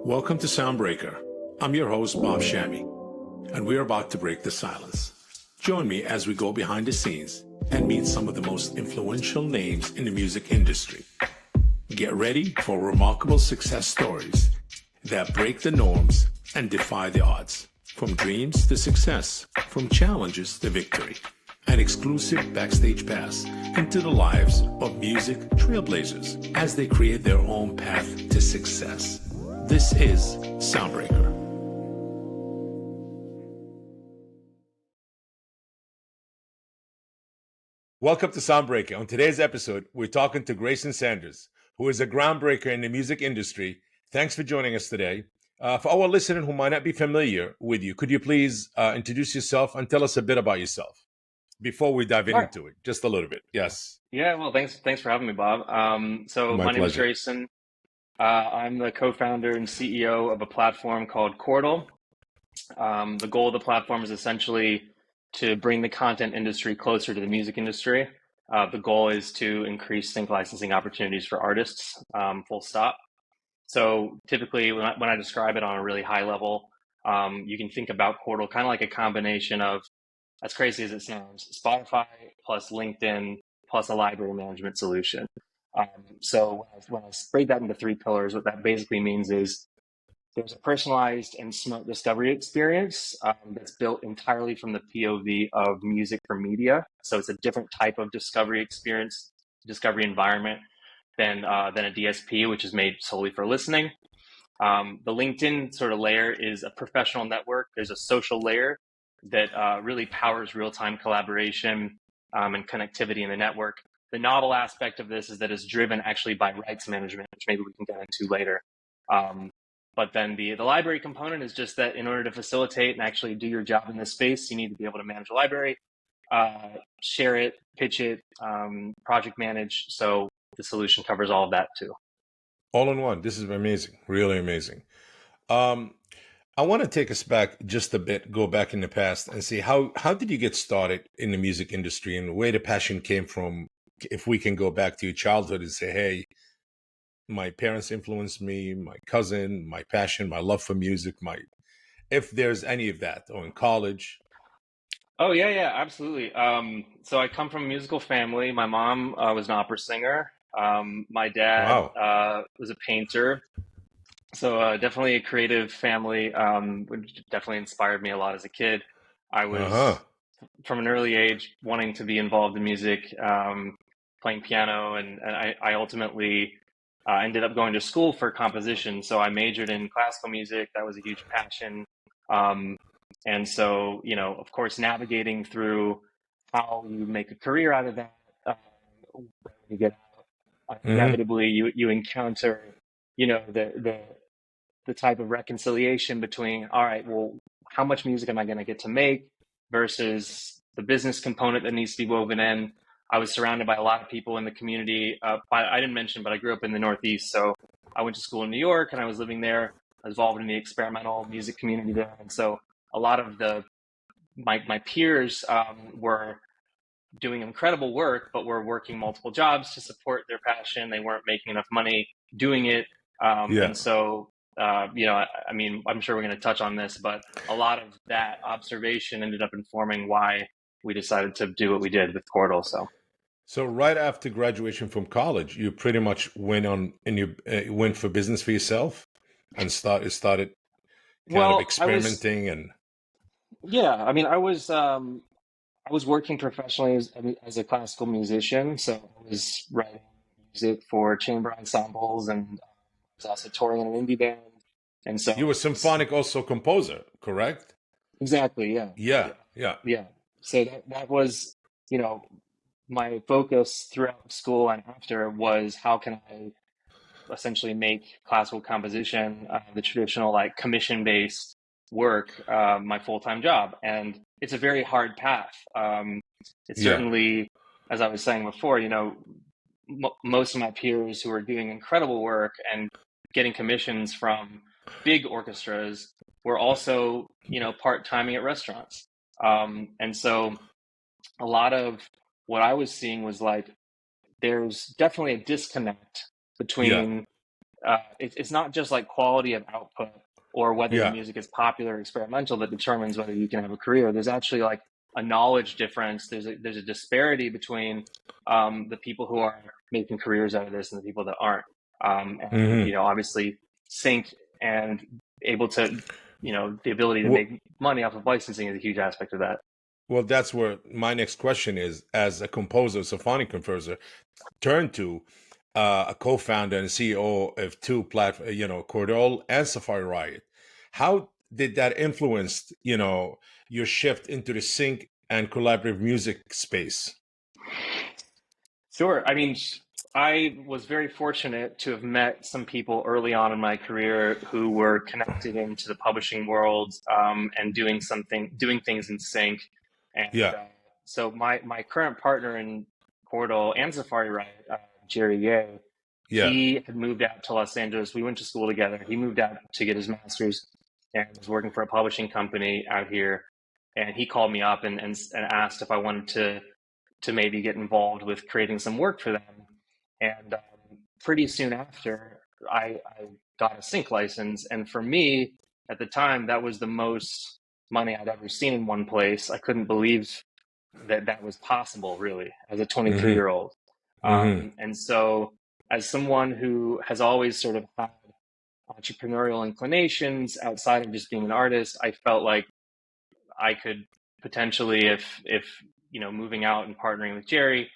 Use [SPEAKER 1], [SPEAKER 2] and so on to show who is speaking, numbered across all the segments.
[SPEAKER 1] Welcome to Soundbreaker. I'm your host, Bob Shammy, and we're about to break the silence. Join me as we go behind the scenes and meet some of the most influential names in the music industry. Get ready for remarkable success stories that break the norms and defy the odds. From dreams to success, from challenges to victory. An exclusive backstage pass into the lives of music trailblazers as they create their own path to success. This is Soundbreaker. Welcome to Soundbreaker. On today's episode, we're talking to Grayson Sanders, who is a groundbreaker in the music industry. Thanks for joining us today. For our listeners who might not be familiar with you, could you please introduce yourself and tell us a bit about yourself before we dive into it? Just a little bit. Yes.
[SPEAKER 2] Yeah, well, thanks for having me, Bob. My name is Grayson. I'm the co-founder and CEO of a platform called Chordal. The goal of the platform is essentially to bring the content industry closer to the music industry. The goal is to increase sync licensing opportunities for artists, full stop. So typically when I describe it on a really high level, you can think about Chordal kind of like a combination of, as crazy as it sounds, Spotify plus LinkedIn plus a library management solution. So when I break that into three pillars, what that basically means is there's a personalized and smart discovery experience that's built entirely from the POV of music for media. So it's a different type of discovery experience, discovery environment than a DSP, which is made solely for listening. The LinkedIn sort of layer is a professional network. There's a social layer that really powers real-time collaboration and connectivity in the network. The novel aspect of this is that it's driven actually by rights management, which maybe we can get into later. But then the library component is just that in order to facilitate and actually do your job in this space, you need to be able to manage a library, share it, pitch it, project manage. So the solution covers all of that too.
[SPEAKER 1] All in one. This is amazing. Really amazing. I want to take us back just a bit, go back in the past and see how did you get started in the music industry and where the passion came from? If we can go back to your childhood and say, hey, my parents influenced me, my cousin, my passion, my love for music, if there's any of that, or in college.
[SPEAKER 2] Oh, yeah, absolutely. So I come from a musical family. My mom was an opera singer. My dad was a painter. So definitely a creative family, which definitely inspired me a lot as a kid. I was, from an early age, wanting to be involved in music, playing piano, and I ultimately ended up going to school for composition. So I majored in classical music. That was a huge passion. And so, of course, navigating through how you make a career out of that, you get out, inevitably you encounter, the type of reconciliation between, all right, well, how much music am I going to get to make versus the business component that needs to be woven in. I was surrounded by a lot of people in the community. I didn't mention, but I grew up in the Northeast. So I went to school in New York and I was living there. I was involved in the experimental music community there. And so a lot of my peers were doing incredible work, but were working multiple jobs to support their passion. They weren't making enough money doing it. And so, I'm sure we're going to touch on this, but a lot of that observation ended up informing why we decided to do what we did with Chordal.
[SPEAKER 1] So right after graduation from college, you pretty much went on and you went for business for yourself and started kind of experimenting
[SPEAKER 2] I was working professionally as a classical musician. So I was writing music for chamber ensembles and I was also touring in an indie band. And so
[SPEAKER 1] you were symphonic also composer, correct?
[SPEAKER 2] Exactly. Yeah. So that was, my focus throughout school and after was how can I essentially make classical composition, the traditional like commission-based work, my full-time job. And it's a very hard path. It's certainly, as I was saying before, most of my peers who are doing incredible work and getting commissions from big orchestras were also, part-timing at restaurants. And so a lot of what I was seeing was like, there's definitely a disconnect between, it's not just like quality of output or whether the
[SPEAKER 1] Yeah.
[SPEAKER 2] music is popular or experimental that determines whether you can have a career. There's actually like a knowledge difference. There's a disparity between the people who are making careers out of this and the people that aren't. And
[SPEAKER 1] Hmm.
[SPEAKER 2] you know, obviously, sync and able to, you know, the ability to
[SPEAKER 1] Well,
[SPEAKER 2] make money off of licensing is a huge aspect of that.
[SPEAKER 1] well, that's where my next question is. As a composer, symphonic composer, turn to a co-founder and CEO of two platforms, Chordal and Safari Riot. How did that influence, your shift into the sync and collaborative music space?
[SPEAKER 2] Sure. I mean, I was very fortunate to have met some people early on in my career who were connected into the publishing world and doing things in sync. And
[SPEAKER 1] Yeah,
[SPEAKER 2] so my current partner in Chordal and Safari Riot, Jerry Ye,
[SPEAKER 1] yeah,
[SPEAKER 2] he had moved out to Los Angeles. We went to school together. He moved out to get his master's and was working for a publishing company out here. And he called me up and asked if I wanted to maybe get involved with creating some work for them. And pretty soon after, I got a sync license. And for me, at the time, that was the most money I'd ever seen in one place. I couldn't believe that that was possible, really, as a 23
[SPEAKER 1] mm-hmm,
[SPEAKER 2] year old.
[SPEAKER 1] mm-hmm,
[SPEAKER 2] And so, as someone who has always sort of had entrepreneurial inclinations outside of just being an artist, I felt like I could potentially, if you know, moving out and partnering with Jerry,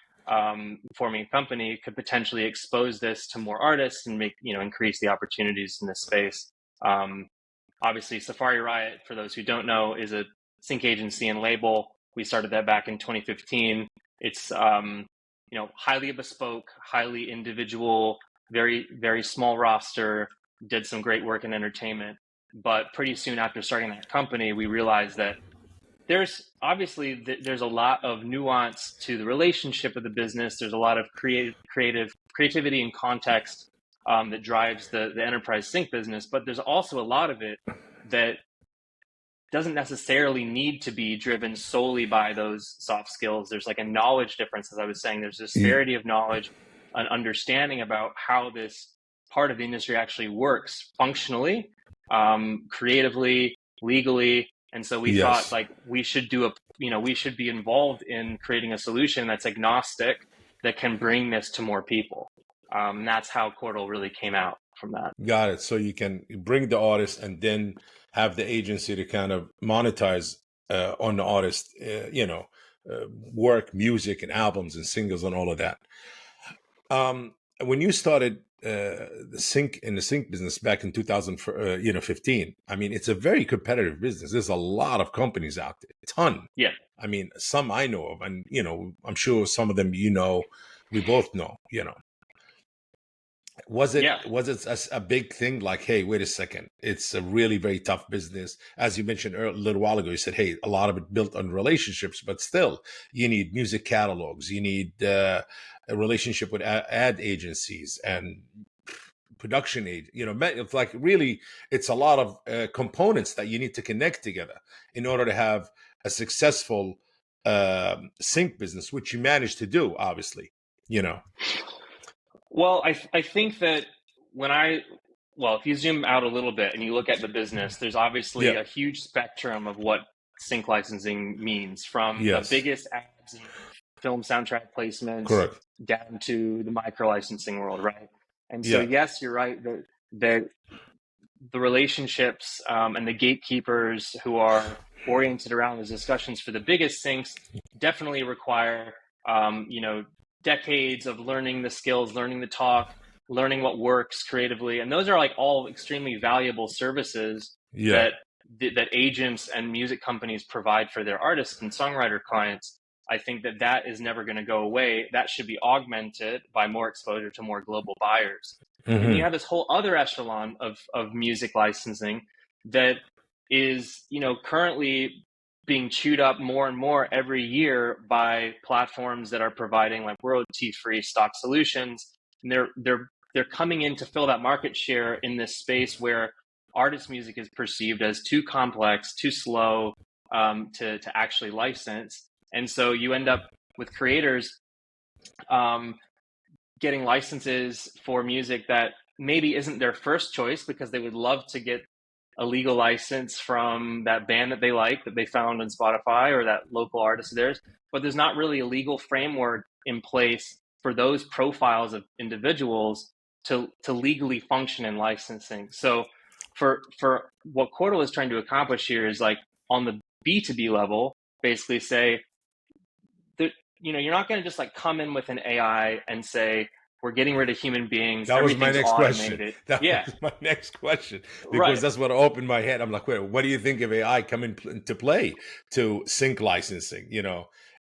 [SPEAKER 2] forming a company, could potentially expose this to more artists and make, you know, increase the opportunities in this space. Um, Obviously, Safari Riot, for those who don't know, is a sync agency and label. We started that back in 2015. It's you know, highly bespoke, highly individual, very small roster. Did some great work in entertainment, but pretty soon after starting that company, we realized that there's obviously there's a lot of nuance to the relationship of the business. There's a lot of creativity and context that drives the enterprise sync business, but there's also a lot of it that doesn't necessarily need to be driven solely by those soft skills. There's like a knowledge difference, as I was saying. There's a disparity of knowledge, an understanding about how this part of the industry actually works functionally, creatively, legally. And so we thought
[SPEAKER 1] yes.
[SPEAKER 2] like we should do we should be involved in creating a solution that's agnostic that can bring this to more people. That's how Chordal really came out from that.
[SPEAKER 1] Got it. So you can bring the artist and then have the agency to kind of monetize on the artist, work, music, and albums and singles and all of that. When you started the sync business back in 2015, I mean, it's a very competitive business. There's a lot of companies out there, a ton.
[SPEAKER 2] Yeah.
[SPEAKER 1] I mean, some I know of, and I'm sure some of them we both know. Was it
[SPEAKER 2] Yeah.
[SPEAKER 1] a big thing? Like, hey, wait a second, it's a really very tough business. As you mentioned a little while ago, you said, hey, a lot of it built on relationships, but still, you need music catalogs, you need a relationship with ad agencies and production aid. It's like really, it's a lot of components that you need to connect together in order to have a successful sync business, which you managed to do, obviously. You know.
[SPEAKER 2] Well, I think that when if you zoom out a little bit and you look at the business, there's obviously
[SPEAKER 1] Yeah.
[SPEAKER 2] a huge spectrum of what sync licensing means, from the
[SPEAKER 1] Yes.
[SPEAKER 2] biggest ads and film soundtrack placements
[SPEAKER 1] Correct.
[SPEAKER 2] down to the micro licensing world, right? And so,
[SPEAKER 1] Yeah.
[SPEAKER 2] yes, you're right that the relationships and the gatekeepers who are oriented around those discussions for the biggest syncs definitely require, decades of learning the skills, learning the talk, learning what works creatively, and those are like all extremely valuable services
[SPEAKER 1] Yeah.
[SPEAKER 2] that that agents and music companies provide for their artists and songwriter clients. I think that that is never going to go away. That should be augmented by more exposure to more global buyers. And then you
[SPEAKER 1] Hmm.
[SPEAKER 2] have this whole other echelon of music licensing that is, currently being chewed up more and more every year by platforms that are providing like royalty-free stock solutions. And they're coming in to fill that market share in this space where artist music is perceived as too complex, too slow to actually license. And so you end up with creators getting licenses for music that maybe isn't their first choice because they would love to get a legal license from that band that they like, that they found on Spotify, or that local artist of theirs, but there's not really a legal framework in place for those profiles of individuals to legally function in licensing. So for what Chordal is trying to accomplish here is like on the B2B level, basically say that, you're not going to just like come in with an AI and say, we're getting rid of human beings.
[SPEAKER 1] That was my
[SPEAKER 2] Everything's
[SPEAKER 1] next question.
[SPEAKER 2] automated.
[SPEAKER 1] That
[SPEAKER 2] Yeah,
[SPEAKER 1] was my next question, because
[SPEAKER 2] right.
[SPEAKER 1] that's what opened my head. I'm like, wait, what do you think of AI coming into play to sync licensing?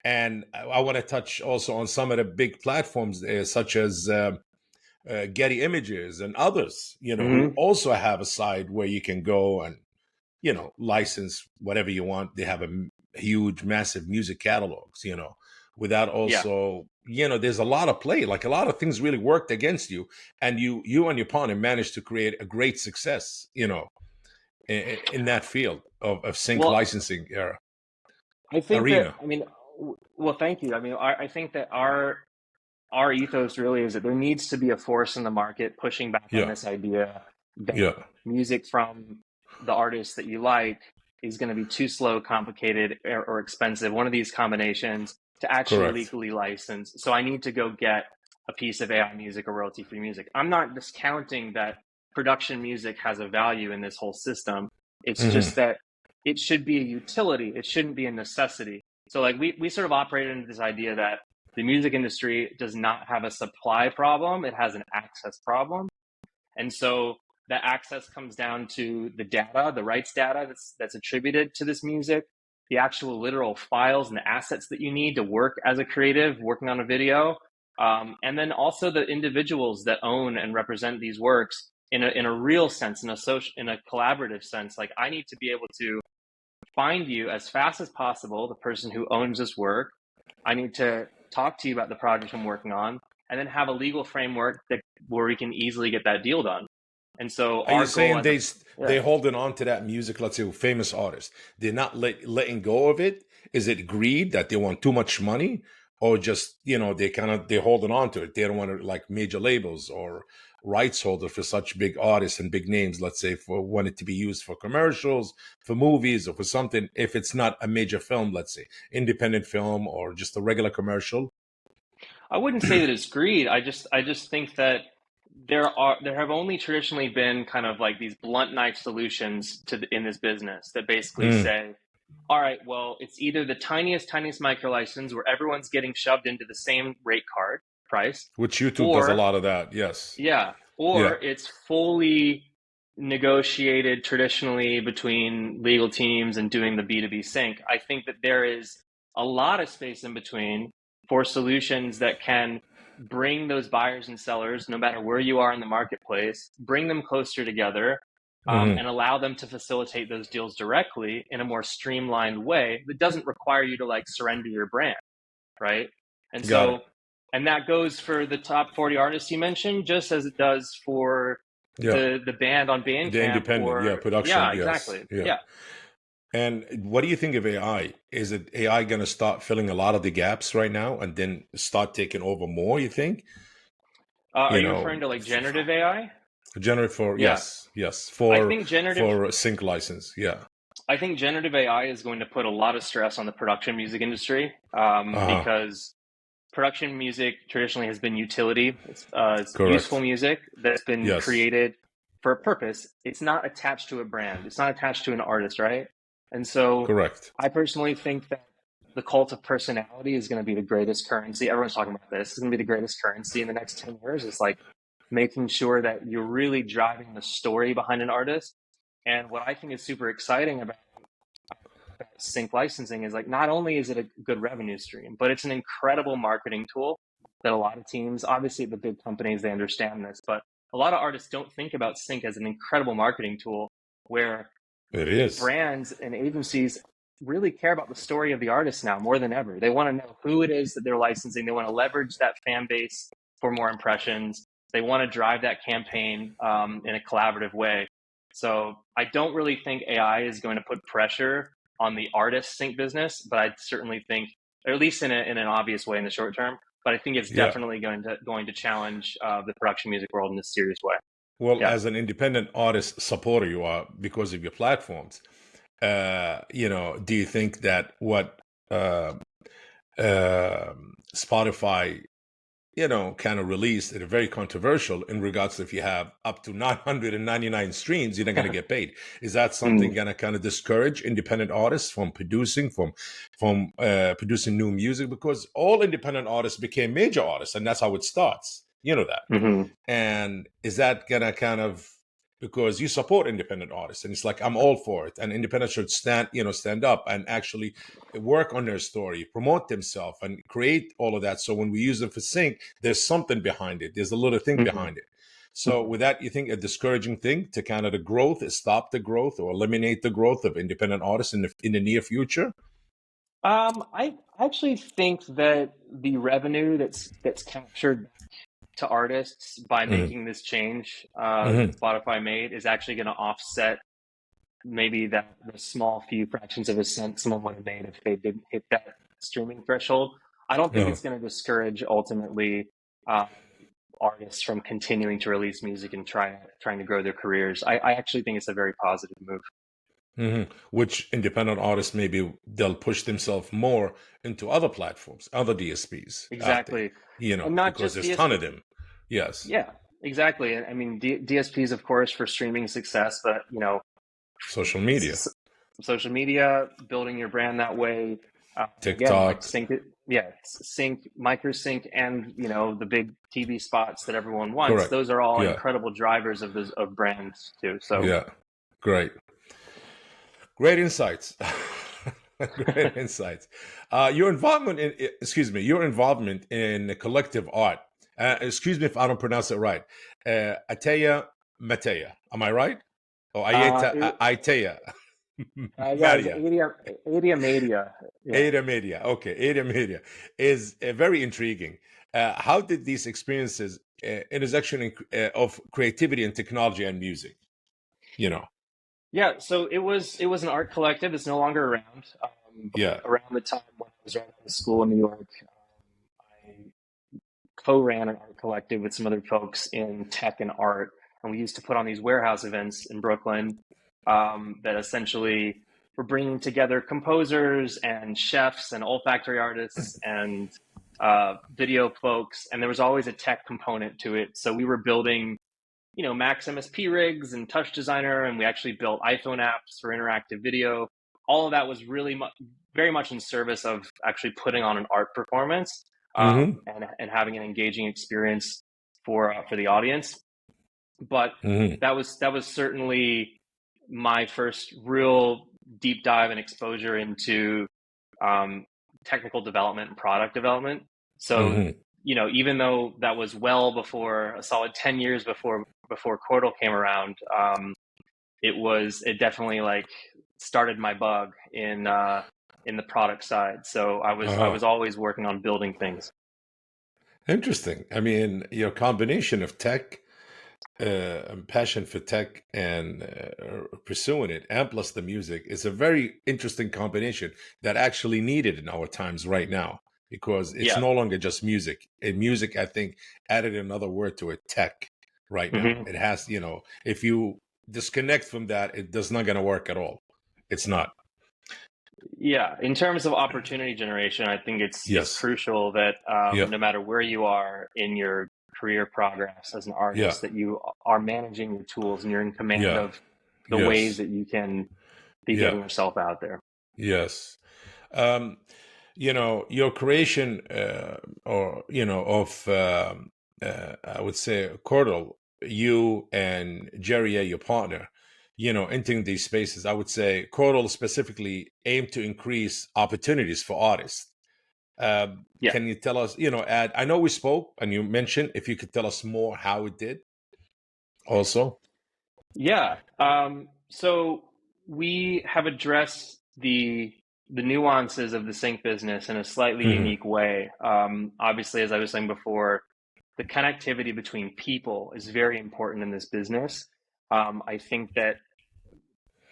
[SPEAKER 1] And I want to touch also on some of the big platforms, such as Getty Images and others, who
[SPEAKER 2] Hmm.
[SPEAKER 1] also have a side where you can go and license whatever you want. They have huge, massive music catalogs, without
[SPEAKER 2] Yeah.
[SPEAKER 1] also, there's a lot of play, like a lot of things really worked against you. And you and your partner managed to create a great success, in that field of sync
[SPEAKER 2] Well,
[SPEAKER 1] licensing
[SPEAKER 2] I think that,
[SPEAKER 1] arena.
[SPEAKER 2] I mean, well, thank you. I mean, I think that our ethos really is that there needs to be a force in the market pushing back on
[SPEAKER 1] Yeah.
[SPEAKER 2] this idea that
[SPEAKER 1] Yeah.
[SPEAKER 2] music from the artists that you like is going to be too slow, complicated, or expensive, one of these combinations, to actually
[SPEAKER 1] Correct.
[SPEAKER 2] legally license. So I need to go get a piece of AI music or royalty-free music. I'm not discounting that production music has a value in this whole system. It's
[SPEAKER 1] Hmm.
[SPEAKER 2] just that it should be a utility. It shouldn't be a necessity. So like we sort of operate into this idea that the music industry does not have a supply problem, it has an access problem. And so that access comes down to the data, the rights data that's attributed to this music, the actual literal files and the assets that you need to work as a creative working on a video, and then also the individuals that own and represent these works in a real sense, in a collaborative sense. Like I need to be able to find you as fast as possible, the person who owns this work. I need to talk to you about the project I'm working on, and then have a legal framework where we can easily get that deal done. And so
[SPEAKER 1] Are you
[SPEAKER 2] our goal
[SPEAKER 1] saying
[SPEAKER 2] as a
[SPEAKER 1] they
[SPEAKER 2] yeah,
[SPEAKER 1] holding on to that music? Let's say famous artists, they're not letting go of it. Is it greed that they want too much money, or just they're holding on to it? They don't want to, like major labels or rights holder for such big artists and big names. Let's say for want it to be used for commercials, for movies, or for something. If it's not a major film, let's say independent film or just a regular commercial.
[SPEAKER 2] I wouldn't say that it's greed. I just think that there have only traditionally been kind of like these blunt knife solutions in this business that basically
[SPEAKER 1] Mm.
[SPEAKER 2] say, all right, well, it's either the tiniest micro license where everyone's getting shoved into the same rate card price,
[SPEAKER 1] Which YouTube does a
[SPEAKER 2] or
[SPEAKER 1] lot of that. Yes.
[SPEAKER 2] yeah,
[SPEAKER 1] Yeah.
[SPEAKER 2] or it's fully negotiated traditionally between legal teams and doing the B2B sync. I think that there is a lot of space in between for solutions that can bring those buyers and sellers, no matter where you are in the marketplace, bring them closer together,
[SPEAKER 1] Hmm.
[SPEAKER 2] and allow them to facilitate those deals directly in a more streamlined way that doesn't require you to like surrender your brand, right? And
[SPEAKER 1] Got it.
[SPEAKER 2] so, and that goes for the top 40 artists you mentioned, just as it does for
[SPEAKER 1] Yeah.
[SPEAKER 2] the band on
[SPEAKER 1] The
[SPEAKER 2] Bandcamp,
[SPEAKER 1] independent, yeah,
[SPEAKER 2] or
[SPEAKER 1] production,
[SPEAKER 2] yeah,
[SPEAKER 1] yes,
[SPEAKER 2] exactly.
[SPEAKER 1] yeah.
[SPEAKER 2] Yeah.
[SPEAKER 1] And what do you think of AI? Is it AI going to start filling a lot of the gaps right now and then start taking over more, you think?
[SPEAKER 2] Are
[SPEAKER 1] You
[SPEAKER 2] you
[SPEAKER 1] know,
[SPEAKER 2] referring to like generative AI?
[SPEAKER 1] generate for,
[SPEAKER 2] Yeah.
[SPEAKER 1] yes, yes,
[SPEAKER 2] I
[SPEAKER 1] for
[SPEAKER 2] think generative
[SPEAKER 1] for a sync license, yeah.
[SPEAKER 2] I think generative AI is going to put a lot of stress on the production music industry,
[SPEAKER 1] Uh-huh.
[SPEAKER 2] because production music traditionally has been utility. It's useful
[SPEAKER 1] Correct.
[SPEAKER 2] music that's been
[SPEAKER 1] Yes.
[SPEAKER 2] created for a purpose. It's not attached to a brand. It's not attached to an artist, right? And so
[SPEAKER 1] Correct.
[SPEAKER 2] I personally think that the cult of personality is going to be the greatest currency. Everyone's talking about this. It's going to be the greatest currency in the next 10 years. It's like making sure that you're really driving the story behind an artist. And what I think is super exciting about sync licensing is like not only is it a good revenue stream, but it's an incredible marketing tool that a lot of teams, obviously the big companies, they understand this, but a lot of artists don't think about sync as an incredible marketing tool where
[SPEAKER 1] It is.
[SPEAKER 2] brands and agencies really care about the story of the artist now more than ever. They want to know who it is that they're licensing. They want to leverage that fan base for more impressions. They want to drive that campaign in a collaborative way. So I don't really think AI is going to put pressure on the artist sync business, but I certainly think, or at least in an obvious way in the short term, but I think it's
[SPEAKER 1] Yeah.
[SPEAKER 2] definitely going to challenge the production music world in a serious way.
[SPEAKER 1] Well,
[SPEAKER 2] Yeah.
[SPEAKER 1] as an independent artist supporter, you are because of your platforms. Do you think that what uh, Spotify, kind of released it very controversial in regards to if you have up to 999 streams, you're not going to get paid. Is that something
[SPEAKER 2] Mm.
[SPEAKER 1] going to kind of discourage independent artists from producing, from producing new music? Because all independent artists became major artists, and that's how it starts. You know that.
[SPEAKER 2] Hmm.
[SPEAKER 1] And is that gonna kind of, because you support independent artists, and it's like I'm all for it, and independents should stand up and actually work on their story, promote themselves, and create all of that. So when we use them for sync, there's something behind it. There's a little thing
[SPEAKER 2] Hmm.
[SPEAKER 1] behind it. So with that, you think a discouraging thing to kind of the growth, stop the growth, or eliminate the growth of independent artists in the near future?
[SPEAKER 2] I actually think that the revenue that's captured to artists by
[SPEAKER 1] Hmm.
[SPEAKER 2] making this change
[SPEAKER 1] Hmm.
[SPEAKER 2] that Spotify made is actually going to offset maybe that the small few fractions of a cent someone would have made if they didn't hit that streaming threshold. I don't think
[SPEAKER 1] Uh,
[SPEAKER 2] it's going to discourage ultimately uh, artists from continuing to release music and trying to grow their careers. I actually think it's a very positive move.
[SPEAKER 1] Which independent artists, maybe they'll push themselves more into other platforms, other DSPs out there,
[SPEAKER 2] Exactly, and not
[SPEAKER 1] because
[SPEAKER 2] just
[SPEAKER 1] there's a ton of
[SPEAKER 2] DSP.
[SPEAKER 1] them. Yes.
[SPEAKER 2] Yeah, exactly. I mean, DSPs, of course, for streaming success, but
[SPEAKER 1] Social media,
[SPEAKER 2] s- social media, building your brand that way. Again, like
[SPEAKER 1] TikTok.
[SPEAKER 2] sync, micro sync, and the big TV spots that everyone wants.
[SPEAKER 1] Correct.
[SPEAKER 2] Those are all
[SPEAKER 1] Yeah.
[SPEAKER 2] incredible drivers of brands too. So
[SPEAKER 1] Yeah. Great. Great insights. Great insights. Your involvement in collective art. Excuse me if I don't pronounce it right. Ateya Mateya. Am I right? Oh,
[SPEAKER 2] it,
[SPEAKER 1] Aiteya.
[SPEAKER 2] yeah, it was
[SPEAKER 1] Maria.
[SPEAKER 2] Adia Media. Yeah.
[SPEAKER 1] Ada Media. Okay, Ada Media is very intriguing. How did these experiences, intersection of creativity and technology and music? You know,
[SPEAKER 2] Yeah, so it was an art collective. It's no longer around. But
[SPEAKER 1] yeah.
[SPEAKER 2] around the time when I was right out of school in New York, I co-ran an art collective with some other folks in tech and art, and we used to put on these warehouse events in Brooklyn that essentially were bringing together composers and chefs and olfactory artists and video folks, and there was always a tech component to it. So we were building Max MSP rigs and Touch Designer, and we actually built iPhone apps for interactive video. All of that was really very much in service of actually putting on an art performance
[SPEAKER 1] Mm-hmm.
[SPEAKER 2] and having an engaging experience for the audience. But
[SPEAKER 1] Mm-hmm.
[SPEAKER 2] that was certainly my first real deep dive and exposure into um, technical development and product development. So,
[SPEAKER 1] Mm-hmm.
[SPEAKER 2] even though that was well before a solid 10 years before Chordal came around, it definitely like started my bug in the product side. So I
[SPEAKER 1] Uh-huh.
[SPEAKER 2] was always working on building things.
[SPEAKER 1] Interesting. I mean, your combination of tech, and passion for tech, and pursuing it, and plus the music, is a very interesting combination that actually needed in our times right now, because it's
[SPEAKER 2] Yeah.
[SPEAKER 1] no longer just music. And music, I think, added another word to it, tech. Right now,
[SPEAKER 2] Hmm.
[SPEAKER 1] it has. If you disconnect from that, it does not going to work at all. It's not.
[SPEAKER 2] Yeah, in terms of opportunity generation, I think it's
[SPEAKER 1] Yes.
[SPEAKER 2] crucial that
[SPEAKER 1] Yeah.
[SPEAKER 2] no matter where you are in your career progress as an
[SPEAKER 1] Yeah.
[SPEAKER 2] artist, that you are managing your tools and you're in command
[SPEAKER 1] Yeah.
[SPEAKER 2] of the ways
[SPEAKER 1] Yes.
[SPEAKER 2] that you can be
[SPEAKER 1] Yeah.
[SPEAKER 2] getting yourself out there.
[SPEAKER 1] Yes. Um, your creation, or of, I would say, Chordal, you and Jerry, your partner, entering these spaces. I would say Chordal specifically aim to increase opportunities for artists.
[SPEAKER 2] Yeah,
[SPEAKER 1] Can you tell us, Ad, I know we spoke and you mentioned, if you could tell us more how it did also.
[SPEAKER 2] yeah. So we have addressed the nuances of the sync business in a slightly
[SPEAKER 1] Hmm.
[SPEAKER 2] unique way. Obviously, as I was saying before, the connectivity between people is very important in this business. I think that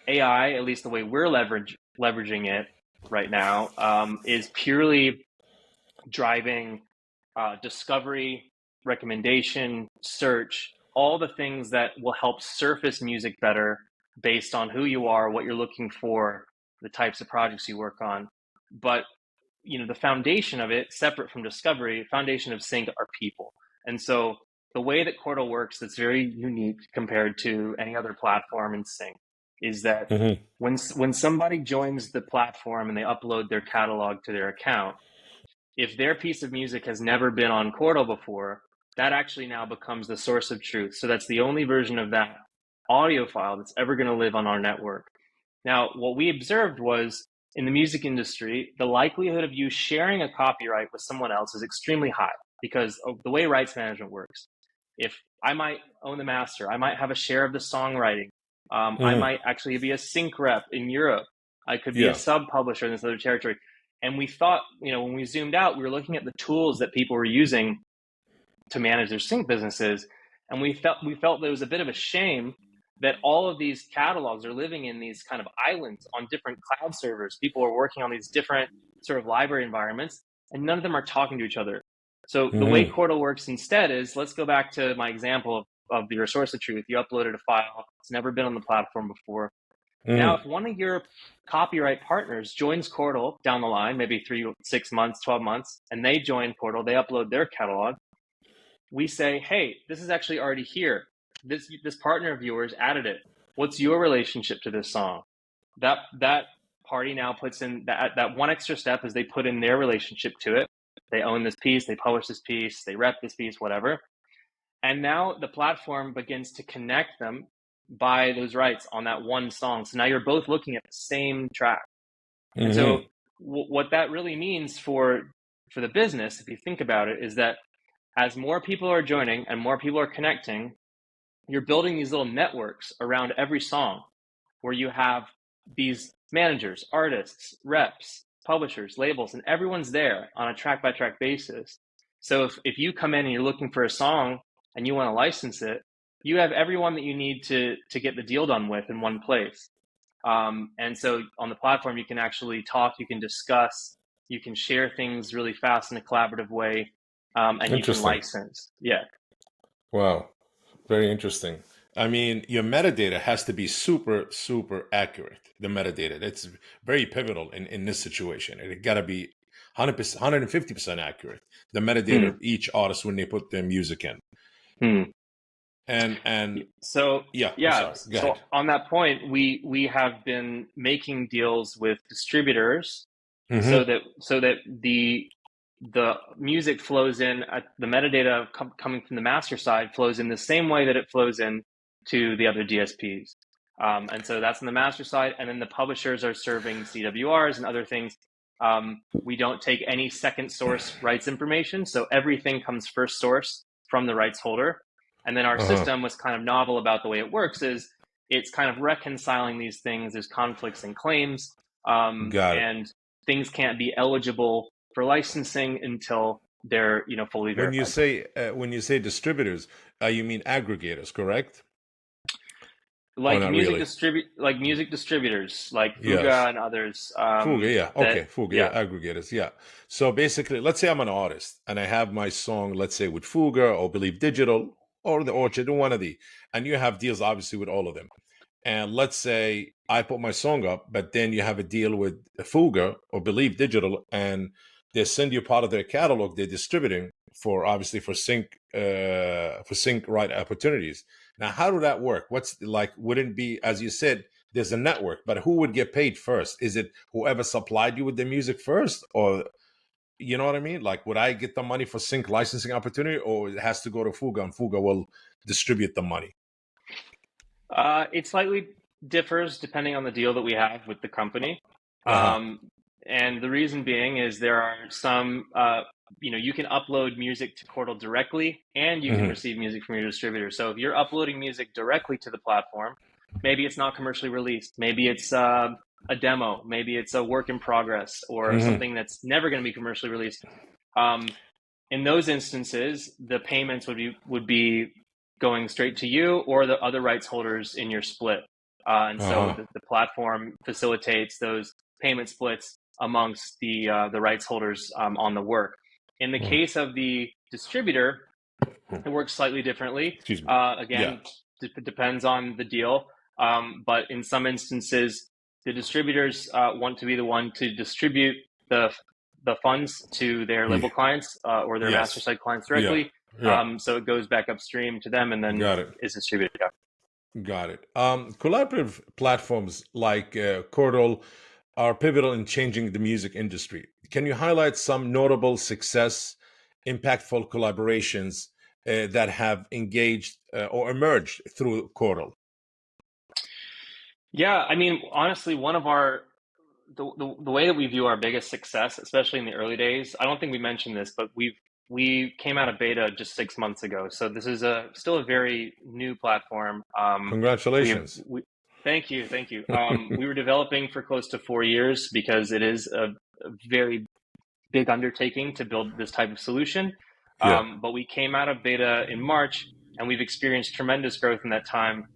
[SPEAKER 2] AI, at least the way we're leveraging it right now, is purely driving discovery, recommendation, search, all the things that will help surface music better based on who you are, what you're looking for, the types of projects you work on. But the foundation of it, separate from discovery, foundation of Sync are people. And so the way that Chordal works that's very unique compared to any other platform in Sync is that when somebody joins the platform and they upload their catalog to their account, if their piece of music has never been on Chordal before, that actually now becomes the source of truth. So that's the only version of that audio file that's ever going to live on our network. Now, what we observed was in the music industry, the likelihood of you sharing a copyright with someone else is extremely high because of the way rights management works. If I might own the master, I might have a share of the songwriting. I might actually be a sync rep in Europe. I could be a sub-publisher in this other territory. And we thought, when we zoomed out, we were looking at the tools that people were using to manage their sync businesses. And we felt there was a bit of a shame that all of these catalogs are living in these kind of islands on different cloud servers. People are working on these different sort of library environments, and none of them are talking to each other. So the way Chordal works instead is, let's go back to my example of your source of truth. You uploaded a file. It's never been on the platform before. Now, if one of your copyright partners joins Chordal down the line, maybe 3, 6 months, 12 months, and they join Chordal, they upload their catalog, we say, hey, this is actually already here. This partner of yours added it. What's your relationship to this song? That party now puts in that one extra step is they put in their relationship to it. They own this piece, they publish this piece, they rep this piece, whatever. And now the platform begins to connect them by those rights on that one song. So now you're both looking at the same track. And so what that really means for the business, if you think about it, is that as more people are joining and more people are connecting, you're building these little networks around every song where you have these managers, artists, reps, publishers, labels, and everyone's there on a track-by-track basis. So if you come in and you're looking for a song and you want to license it, you have everyone that you need to get the deal done with in one place. And so on the platform, you can actually talk, you can discuss, you can share things really fast in a collaborative way, and you can license. Yeah.
[SPEAKER 1] Wow. Very interesting. I mean, your metadata has to be super, super accurate. The metadata, that's very pivotal in this situation. It got to be 100%, 150% accurate. The metadata of each artist when they put their music in. And
[SPEAKER 2] so
[SPEAKER 1] yeah.
[SPEAKER 2] So on that point, we have been making deals with distributors so that the music flows in, the metadata coming from the master side flows in the same way that it flows in to the other DSPs. And so that's on the master side. And then the publishers are serving CWRs and other things. We don't take any second source rights information. So everything comes first source from the rights holder. And then our system was kind of novel about the way it works is it's kind of reconciling these things. There's conflicts and claims. And things can't be eligible for licensing until they're fully verified.
[SPEAKER 1] When you say distributors, you mean aggregators, correct?
[SPEAKER 2] Like music distributors, like Fuga and others.
[SPEAKER 1] Fuga, yeah. Okay, Fuga, yeah. Aggregators, yeah. So basically, let's say I'm an artist and I have my song, let's say with Fuga or Believe Digital or the Orchard, one of the, and you have deals obviously with all of them. And let's say I put my song up, but then you have a deal with Fuga or Believe Digital, and they send you part of their catalog they're distributing for sync right opportunities. Now, how do that work? Wouldn't it be, as you said, there's a network, but who would get paid first? Is it whoever supplied you with the music first, or you know what I mean? Like, would I get the money for sync licensing opportunity, or it has to go to Fuga and Fuga will distribute the money?
[SPEAKER 2] It slightly differs depending on the deal that we have with the company. And the reason being is there are some, you can upload music to Chordal directly and you can receive music from your distributor. So if you're uploading music directly to the platform, maybe it's not commercially released. Maybe it's a demo. Maybe it's a work in progress or something that's never going to be commercially released. In those instances, the payments would be going straight to you or the other rights holders in your split. So the platform facilitates those payment splits amongst the rights holders on the work. In the case of the distributor, It works slightly differently.
[SPEAKER 1] Excuse me. Yeah.
[SPEAKER 2] Again, depends on the deal. But in some instances, the distributors want to be the one to distribute the the funds to their
[SPEAKER 1] Yeah.
[SPEAKER 2] label clients or their master
[SPEAKER 1] Yes.
[SPEAKER 2] site clients
[SPEAKER 1] Yeah.
[SPEAKER 2] directly.
[SPEAKER 1] Yeah.
[SPEAKER 2] So it goes back upstream to them and then
[SPEAKER 1] Got it.
[SPEAKER 2] is distributed out.
[SPEAKER 1] Got it. Collaborative platforms like Chordal are pivotal in changing the music industry. Can you highlight some notable success, impactful collaborations that have engaged or emerged through Chordal?
[SPEAKER 2] Yeah, I mean, honestly, one of our the way that we view our biggest success, especially in the early days, I don't think we mentioned this, but we came out of beta just 6 months ago, so this is still a very new platform.
[SPEAKER 1] Congratulations.
[SPEAKER 2] Thank you, thank you. We were developing for close to 4 years because it is a very big undertaking to build this type of solution.
[SPEAKER 1] Yeah.
[SPEAKER 2] But we came out of beta in March, and we've experienced tremendous growth in that time.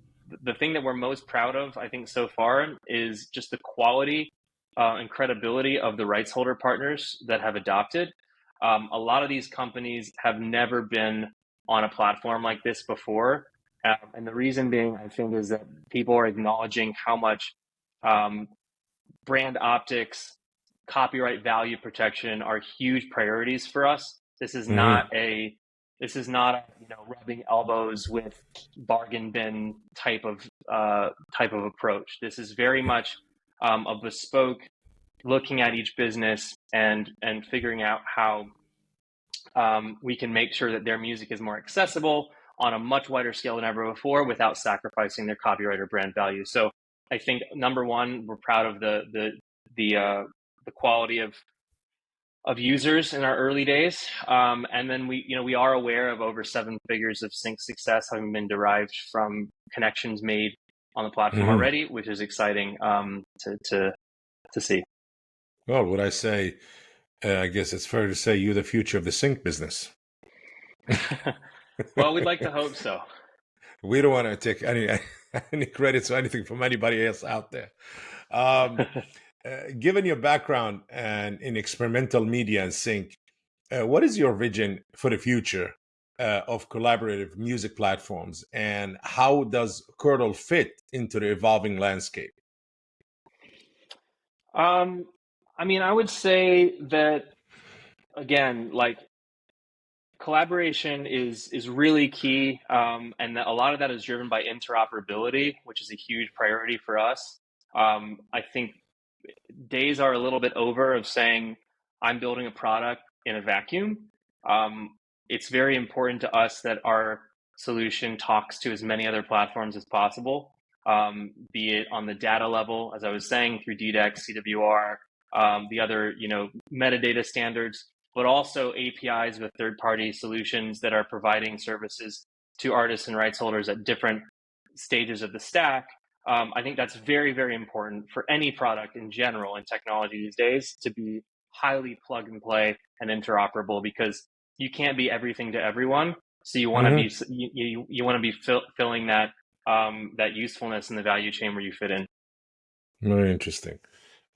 [SPEAKER 2] The thing that we're most proud of, I think, so far is just the quality and credibility of the rights holder partners that have adopted. A lot of these companies have never been on a platform like this before. And the reason being, I think, is that people are acknowledging how much um, brand optics, copyright value protection are huge priorities for us.
[SPEAKER 1] Hmm.
[SPEAKER 2] This is not a, rubbing elbows with bargain bin type of approach. This is very much a bespoke looking at each business and figuring out how we can make sure that their music is more accessible on a much wider scale than ever before without sacrificing their copyright or brand value. So I think number one, we're proud of the quality of users in our early days, and then we are aware of over 7 figures of Synch success having been derived from connections made on the platform
[SPEAKER 1] Hmm.
[SPEAKER 2] already, which is exciting to see.
[SPEAKER 1] Well, would I say, I guess it's fair to say you're the future of the sync business.
[SPEAKER 2] Well, we'd like to hope so.
[SPEAKER 1] We don't want to take any credits or anything from anybody else out there. Um, Given your background and in experimental media and sync, what is your vision for the future of collaborative music platforms, and how does Chordal fit into the evolving landscape?
[SPEAKER 2] Um, I mean, I would say that again, like collaboration is really key, and that a lot of that is driven by interoperability, which is a huge priority for us. I think days are a little bit over of saying I'm building a product in a vacuum. Um, it's very important to us that our solution talks to as many other platforms as possible, be it on the data level, as I was saying, through DDEX, CWR, the other metadata standards, but also APIs with third-party solutions that are providing services to artists and rights holders at different stages of the stack. I think that's very, very important for any product in general in technology these days to be highly plug and play and interoperable, because you can't be everything to everyone. So you want to be
[SPEAKER 1] Hmm.
[SPEAKER 2] you want to be filling that that usefulness in the value chain where you fit in.
[SPEAKER 1] Very interesting.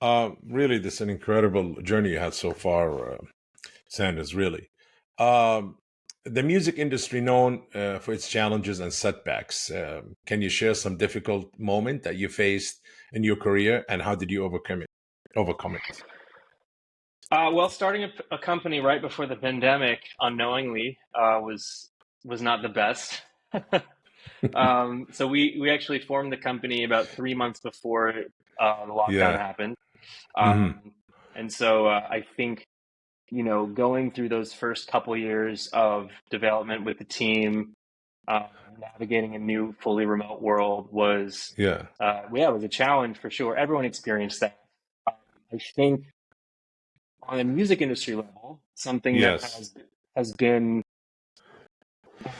[SPEAKER 1] Really, this is an incredible journey you had so far, Sanders. Really, um, the music industry known for its challenges and setbacks. Can you share some difficult moment that you faced in your career, and how did you overcome it? Overcome it.
[SPEAKER 2] Well, starting a company right before the pandemic unknowingly was not the best. So we actually formed the company about 3 months before the lockdown
[SPEAKER 1] Yeah.
[SPEAKER 2] happened.
[SPEAKER 1] Hmm.
[SPEAKER 2] And so I think, going through those first couple years of development with the team, uh, navigating a new fully remote world
[SPEAKER 1] Yeah.
[SPEAKER 2] yeah, it was a challenge for sure. Everyone experienced that. I think on a music industry level, something that
[SPEAKER 1] Yes.
[SPEAKER 2] has been, I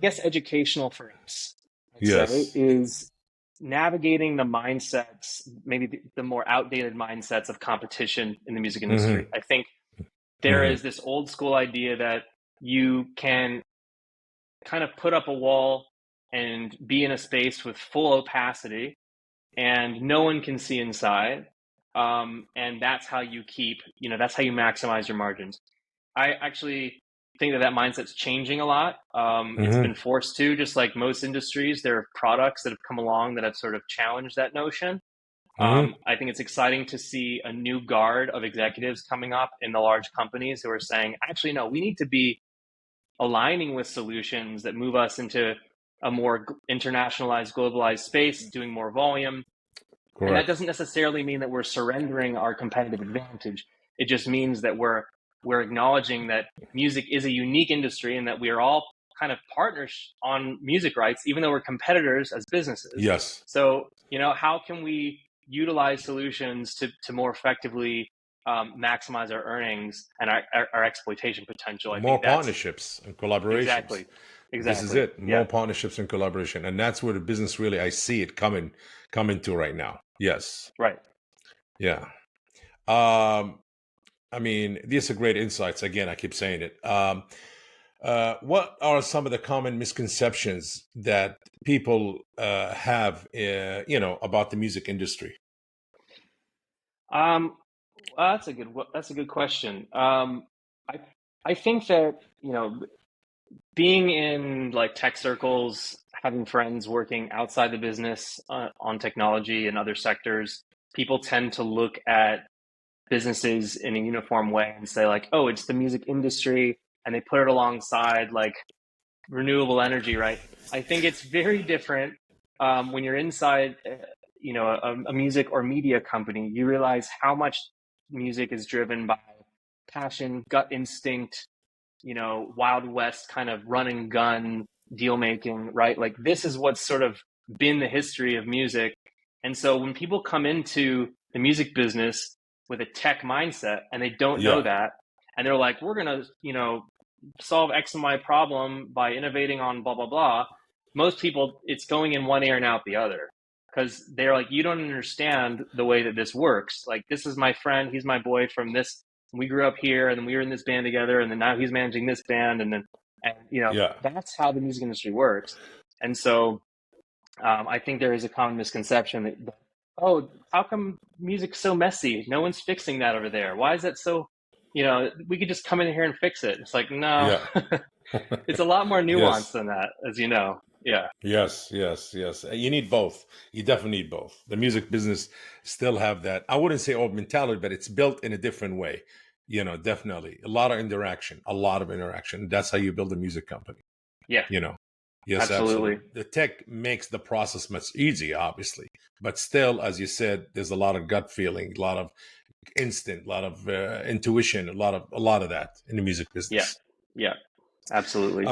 [SPEAKER 2] guess, educational for us, I'd say,
[SPEAKER 1] Yes.
[SPEAKER 2] is navigating the mindsets, maybe the more outdated mindsets of competition in the music
[SPEAKER 1] Hmm.
[SPEAKER 2] industry. I think there
[SPEAKER 1] Hmm.
[SPEAKER 2] is this old school idea that you can kind of put up a wall and be in a space with full opacity and no one can see inside. And that's how you keep, that's how you maximize your margins. I actually think that mindset's changing a lot. It's been forced to, just like most industries. There are products that have come along that have sort of challenged that notion. I think it's exciting to see a new guard of executives coming up in the large companies who are saying, actually, no, we need to be aligning with solutions that move us into a more internationalized, globalized space, doing more volume.
[SPEAKER 1] Correct.
[SPEAKER 2] And that doesn't necessarily mean that we're surrendering our competitive advantage. It just means that we're acknowledging that music is a unique industry and that we are all kind of partners on music rights, even though we're competitors as businesses.
[SPEAKER 1] Yes.
[SPEAKER 2] So, how can we utilize solutions to more effectively maximize our earnings and our exploitation potential? I
[SPEAKER 1] more
[SPEAKER 2] think that's
[SPEAKER 1] partnerships and collaborations.
[SPEAKER 2] Exactly.
[SPEAKER 1] This is it. More partnerships and collaboration. And that's where the business really, I see it coming to right now. Yes.
[SPEAKER 2] Right.
[SPEAKER 1] Yeah. I mean, these are great insights. Again, I keep saying it. What are some of the common misconceptions that people have, about the music industry?
[SPEAKER 2] Well, that's a good question. I think that, being in like tech circles, having friends working outside the business on technology and other sectors, people tend to look at businesses in a uniform way and say like, oh, it's the music industry, and they put it alongside like renewable energy, right? I think it's very different when you're inside, a music or media company. You realize how much music is driven by passion, gut instinct, Wild West kind of run and gun deal making, right? Like this is what's sort of been the history of music. And so when people come into the music business with a tech mindset and they don't know that, and they're like, we're going to, solve X and Y problem by innovating on blah, blah, blah. Most people, it's going in one ear and out the other, because they're like, you don't understand the way that this works. Like, this is my friend. He's my boy from this. We grew up here, and then we were in this band together, and then now he's managing this band. And that's how the music industry works. And so I think there is a common misconception that, oh, how come music's so messy? No one's fixing that over there. Why is that so, we could just come in here and fix it. It's like, no, it's a lot more nuanced than that, as you know. Yeah.
[SPEAKER 1] Yes. You need both. You definitely need both. The music business still have that, I wouldn't say old mentality, but it's built in a different way. Definitely. A lot of interaction. That's how you build a music company.
[SPEAKER 2] Yeah.
[SPEAKER 1] Yes,
[SPEAKER 2] absolutely.
[SPEAKER 1] The tech makes the process much easier, obviously. But still, as you said, there's a lot of gut feeling, a lot of instinct, a lot of intuition, a lot of that in the music business.
[SPEAKER 2] Yeah, absolutely.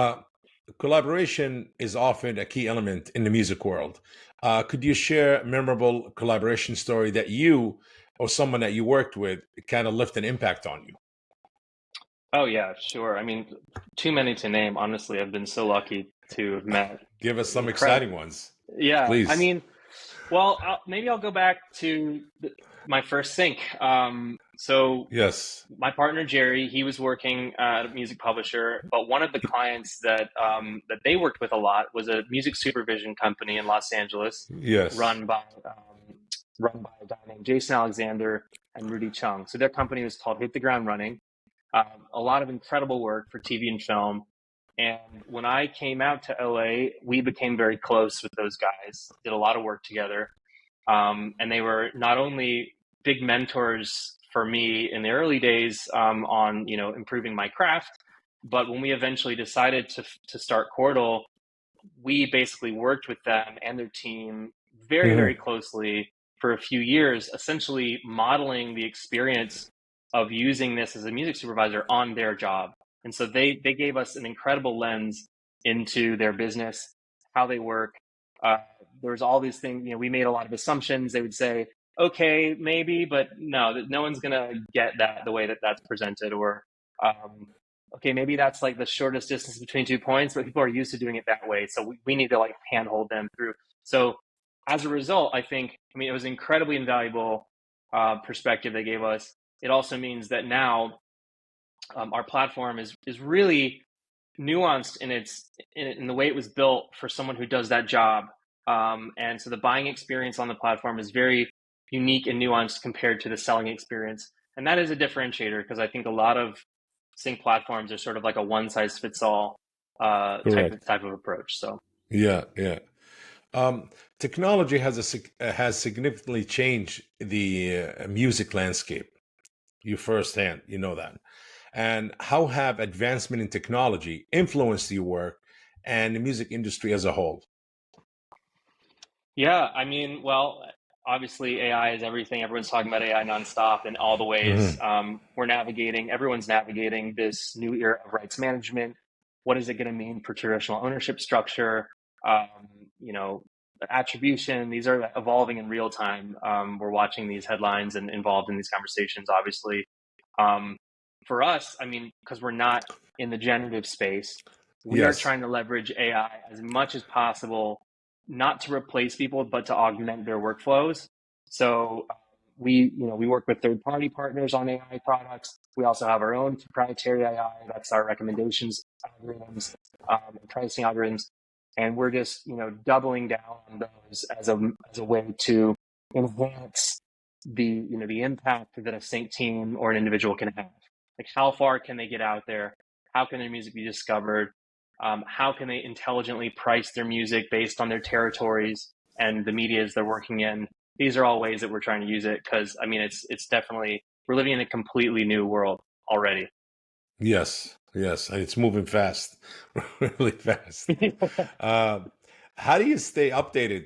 [SPEAKER 1] Collaboration is often a key element in the music world. Could you share a memorable collaboration story that you or someone that you worked with kind of left an impact on you?
[SPEAKER 2] Oh yeah, sure. I mean, too many to name. Honestly, I've been so lucky to have met.
[SPEAKER 1] Give us some exciting ones.
[SPEAKER 2] Yeah,
[SPEAKER 1] please.
[SPEAKER 2] I mean, well, maybe I'll go back to my first sync. So
[SPEAKER 1] yes,
[SPEAKER 2] my partner Jerry, he was working at a music publisher, but one of the clients that they worked with a lot was a music supervision company in Los Angeles.
[SPEAKER 1] Yes,
[SPEAKER 2] run by a guy named Jason Alexander and Rudy Chung. So their company was called Hit the Ground Running. A lot of incredible work for TV and film. And when I came out to LA, we became very close with those guys, did a lot of work together. And they were not only big mentors for me in the early days on, improving my craft, but when we eventually decided to start Chordal, we basically worked with them and their team very, very closely for a few years, essentially modeling the experience of using this as a music supervisor on their job. And so they gave us an incredible lens into their business, how they work. There was all these things, we made a lot of assumptions. They would say, okay, maybe, but no one's going to get that the way that that's presented. Or, okay, maybe that's like the shortest distance between 2 points, but people are used to doing it that way. So we need to like handhold them through. So as a result, it was incredibly invaluable perspective they gave us. It also means that now our platform is really nuanced in the way it was built for someone who does that job. And so the buying experience on the platform is very unique and nuanced compared to the selling experience. And that is a differentiator, because I think a lot of sync platforms are sort of like a one size fits all
[SPEAKER 1] Correct.
[SPEAKER 2] type of approach. So
[SPEAKER 1] Yeah, yeah. Um, Technology has significantly changed the music landscape. You firsthand, you know that. And how have advancement in technology influenced your work and the music industry as a whole?
[SPEAKER 2] yeah, I mean, well, obviously AI is everything. Everyone's talking about AI nonstop in all the ways.
[SPEAKER 1] Hmm.
[SPEAKER 2] Everyone's navigating this new era of rights management. What is it going to mean for traditional ownership structure? Um, you know, attribution. These are evolving in real time. We're watching these headlines and involved in these conversations, obviously. Um, for us, I mean, because we're not in the generative space, we are
[SPEAKER 1] Yes.
[SPEAKER 2] trying to leverage AI as much as possible, not to replace people, but to augment their workflows. So we work with third party partners on AI products. We also have our own proprietary AI. That's our recommendations algorithms, pricing algorithms, and we're just doubling down on those as a way to enhance the impact that a sync team or an individual can have. Like, how far can they get out there? How can their music be discovered? How can they intelligently price their music based on their territories and the medias they're working in? These are all ways that we're trying to use it, because I mean it's definitely, we're living in a completely new world already.
[SPEAKER 1] Yes. Yes. And it's moving fast, really fast. Uh, how do you stay updated?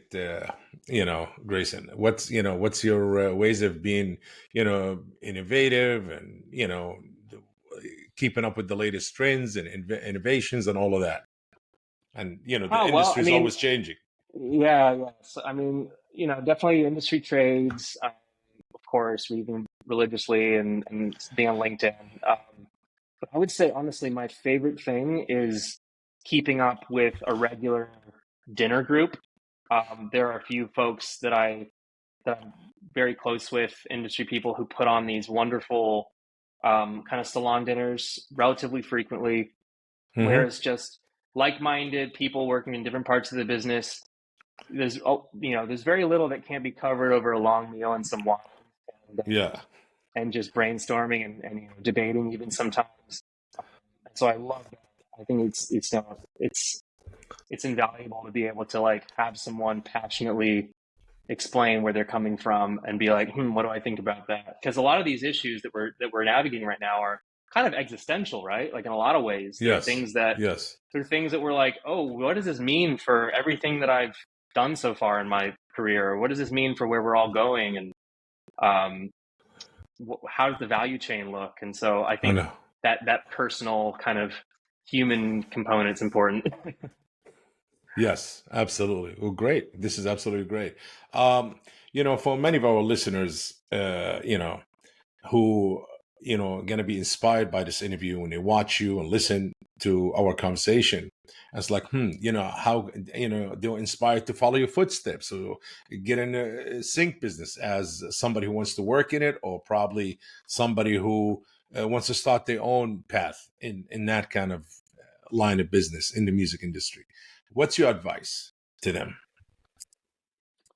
[SPEAKER 1] Grayson, what's your ways of being, innovative and, keeping up with the latest trends and innovations and all of that? And, the
[SPEAKER 2] Oh well, I
[SPEAKER 1] industry is
[SPEAKER 2] mean,
[SPEAKER 1] always changing.
[SPEAKER 2] yeah, yeah. So, I mean, definitely industry trades. Of course, reading religiously and being on LinkedIn. But I would say, honestly, my favorite thing is keeping up with a regular dinner group. There are a few folks that I'm very close with, industry people who put on these wonderful kind of salon dinners relatively frequently, where
[SPEAKER 1] Hmm.
[SPEAKER 2] it's just like-minded people working in different parts of the business. There's very little that can't be covered over a long meal and some wine, and,
[SPEAKER 1] Yeah.
[SPEAKER 2] and just brainstorming and debating even sometimes. So I love that. I think it's invaluable to be able to like have someone passionately explain where they're coming from and be like, what do I think about that? Because a lot of these issues that we're navigating right now are kind of existential, right? Like, in a lot of ways,
[SPEAKER 1] Yes. Yes.
[SPEAKER 2] they're things that we're like, oh, what does this mean for everything that I've done so far in my career? What does this mean for where we're all going? And um, how does the value chain look? And so I
[SPEAKER 1] I
[SPEAKER 2] think
[SPEAKER 1] know.
[SPEAKER 2] that personal kind of human component is important.
[SPEAKER 1] Yes, absolutely. Well, great. This is absolutely great. For many of our listeners, who, going to be inspired by this interview when they watch you and listen to our conversation, it's like, how, they're inspired to follow your footsteps. So get in a sync business as somebody who wants to work in it, or probably somebody who wants to start their own path in that kind of line of business in the music industry. What's your advice to them?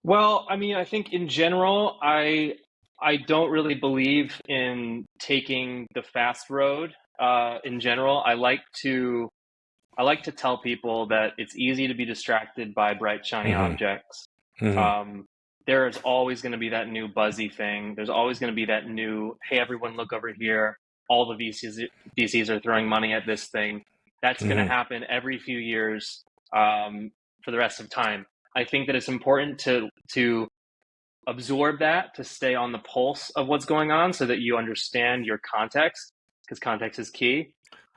[SPEAKER 2] Well, I mean, I think in general, I don't really believe in taking the fast road. In general, I like to tell people that it's easy to be distracted by bright, shiny
[SPEAKER 1] Hmm.
[SPEAKER 2] objects.
[SPEAKER 1] Hmm.
[SPEAKER 2] Um, there is always going to be that new buzzy thing. There's always going to be that new, hey, everyone, look over here. All the VCs are throwing money at this thing. That's going to
[SPEAKER 1] Hmm.
[SPEAKER 2] happen every few years, for the rest of time. I think that it's important to absorb that, to stay on the pulse of what's going on, so that you understand your context, because context is key.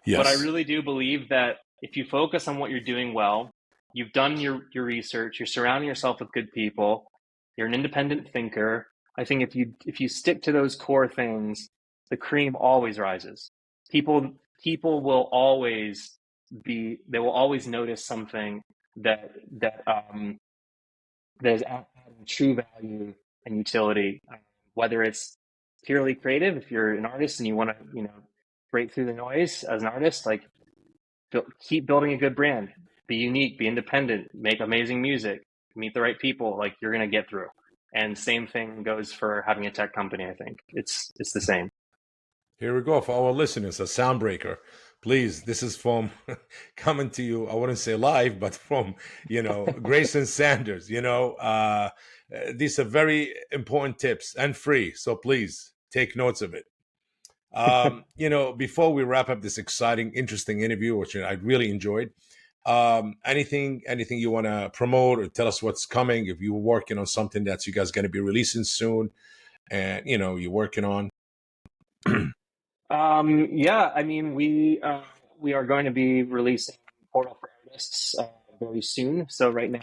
[SPEAKER 2] But I
[SPEAKER 1] Yes.
[SPEAKER 2] really do believe that if you focus on what you're doing well, you've done your research, you're surrounding yourself with good people, you're an independent thinker. I think if you stick to those core things, the cream always rises. People will always they will always notice something that that is adding true value and utility. Whether it's purely creative, if you're an artist and you want to break through the noise as an artist, like, keep building a good brand, be unique, be independent, make amazing music, meet the right people, like, you're going to get through. And same thing goes for having a tech company. I think it's the same.
[SPEAKER 1] Here we go for our listeners, a soundbreaker. Please, this is from coming to you. I wouldn't say live, but from Grayson Sanders. These are very important tips and free, so please take notes of it. Before we wrap up this exciting, interesting interview, which I really enjoyed, anything you want to promote or tell us what's coming? If you're working on something that you guys going to be releasing soon, and you're working on.
[SPEAKER 2] Yeah, I mean, we are going to be releasing Portal for Artists very soon. So right now,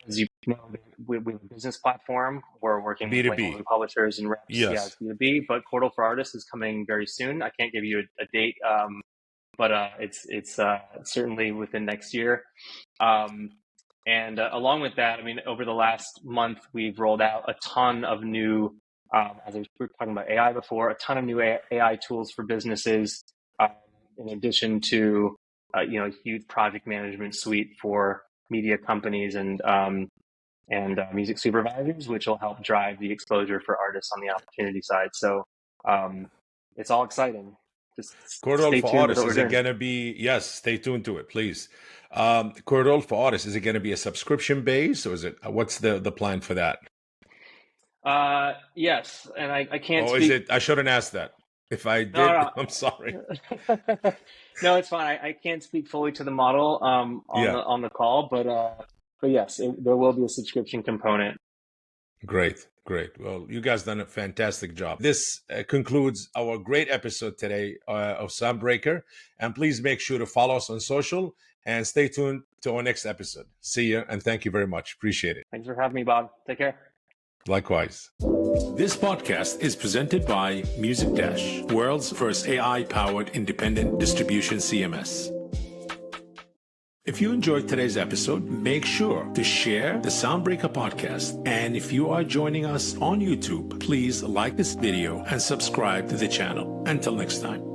[SPEAKER 2] as you know, we have a business platform. We're working with like all the publishers and reps.
[SPEAKER 1] Yes.
[SPEAKER 2] Yeah, it's B2B, but Chordal for Artists is coming very soon. I can't give you a date, but it's certainly within next year. And along with that, I mean, over the last month, we've rolled out a ton of new, as we were talking about AI before, a ton of new AI tools for businesses, in addition to a huge project management suite for media companies and music supervisors, which will help drive the exposure for artists on the opportunity side. So it's all exciting. Just
[SPEAKER 1] Chordal for Artists, is it going to be, yes, stay tuned to it, please. Chordal for Artists, is it going to be a subscription base, or is it, what's the plan for that?
[SPEAKER 2] Yes, and I can't
[SPEAKER 1] speak. Is it, I shouldn't ask that. If I did, no. I'm sorry.
[SPEAKER 2] No, it's fine. I can't speak fully to the model on the call, but yes, there will be a subscription component.
[SPEAKER 1] Great. Well, you guys done a fantastic job. This concludes our great episode today of Soundbreaker. And please make sure to follow us on social and stay tuned to our next episode. See you, and thank you very much. Appreciate it.
[SPEAKER 2] Thanks for having me, Bob. Take care.
[SPEAKER 1] Likewise. This podcast is presented by Music Dash, world's first AI-powered independent distribution CMS. If you enjoyed today's episode, make sure to share the Soundbreaker podcast. And if you are joining us on YouTube, please like this video and subscribe to the channel. Until next time.